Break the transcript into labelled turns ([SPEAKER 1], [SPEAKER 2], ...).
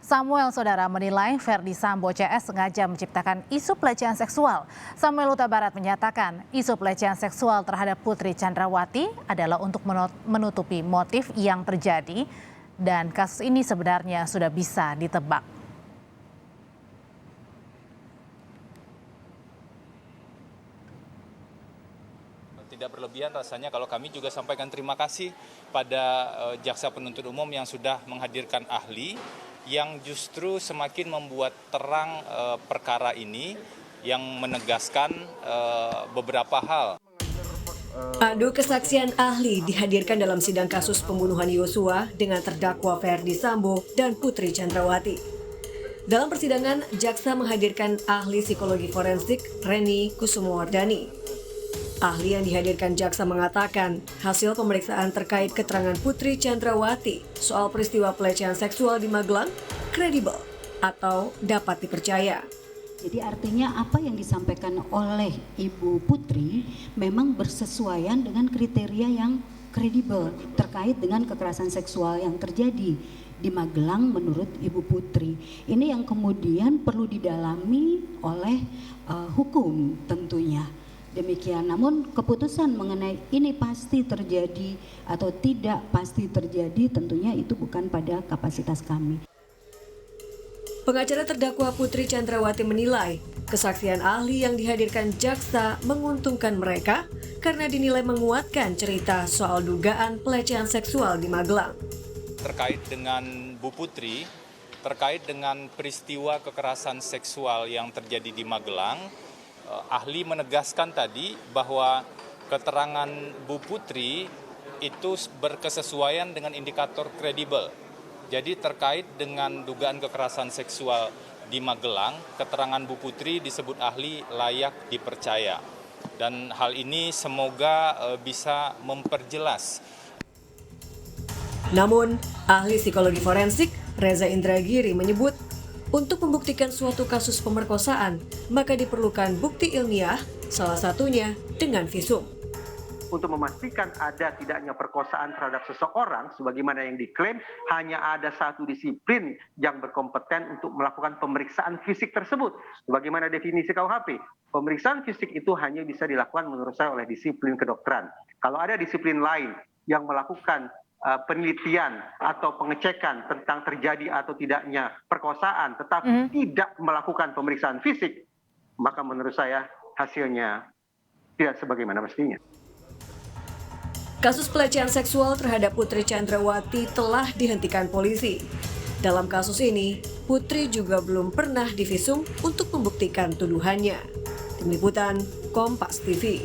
[SPEAKER 1] Samuel Saudara menilai Verdi Sambo CS sengaja menciptakan isu pelecehan seksual. Samuel Huta Barat menyatakan isu pelecehan seksual terhadap Putri Chandrawati adalah untuk menutupi motif yang terjadi dan kasus ini sebenarnya sudah bisa ditebak.
[SPEAKER 2] Tidak berlebihan rasanya kalau kami juga sampaikan terima kasih pada jaksa penuntut umum yang sudah menghadirkan ahli yang justru semakin membuat terang perkara ini yang menegaskan beberapa hal.
[SPEAKER 3] Adu kesaksian ahli dihadirkan dalam sidang kasus pembunuhan Yosua dengan terdakwa Verdi Sambo dan Putri Chandrawati. Dalam persidangan, jaksa menghadirkan ahli psikologi forensik Reni Kusumowardani. Ahli yang dihadirkan jaksa mengatakan hasil pemeriksaan terkait keterangan Putri Chandrawati soal peristiwa pelecehan seksual di Magelang kredibel atau dapat dipercaya.
[SPEAKER 4] Jadi artinya apa yang disampaikan oleh Ibu Putri memang bersesuaian dengan kriteria yang kredibel terkait dengan kekerasan seksual yang terjadi di Magelang menurut Ibu Putri. Ini yang kemudian perlu didalami oleh hukum tentunya. Demikian, namun keputusan mengenai ini pasti terjadi atau tidak pasti terjadi tentunya itu bukan pada kapasitas kami.
[SPEAKER 3] Pengacara terdakwa Putri Chandrawati menilai kesaksian ahli yang dihadirkan jaksa menguntungkan mereka karena dinilai menguatkan cerita soal dugaan pelecehan seksual di Magelang.
[SPEAKER 2] Terkait dengan Bu Putri, terkait dengan peristiwa kekerasan seksual yang terjadi di Magelang, ahli menegaskan tadi bahwa keterangan Bu Putri itu berkesesuaian dengan indikator kredibel. Jadi terkait dengan dugaan kekerasan seksual di Magelang, keterangan Bu Putri disebut ahli layak dipercaya. Dan hal ini semoga bisa memperjelas.
[SPEAKER 3] Namun, ahli psikologi forensik Reza Indragiri menyebut untuk membuktikan suatu kasus pemerkosaan, maka diperlukan bukti ilmiah, salah satunya dengan visum.
[SPEAKER 5] Untuk memastikan ada tidaknya perkosaan terhadap seseorang, sebagaimana yang diklaim, hanya ada satu disiplin yang berkompeten untuk melakukan pemeriksaan fisik tersebut. Sebagaimana definisi KUHP, pemeriksaan fisik itu hanya bisa dilakukan menurut saya oleh disiplin kedokteran. Kalau ada disiplin lain yang melakukan penelitian atau pengecekan tentang terjadi atau tidaknya perkosaan, tetapi tidak melakukan pemeriksaan fisik, maka menurut saya hasilnya tidak sebagaimana mestinya.
[SPEAKER 3] Kasus pelecehan seksual terhadap Putri Chandrawati telah dihentikan polisi. Dalam kasus ini, Putri juga belum pernah divisum untuk membuktikan tuduhannya. Tim Liputan, Kompas TV.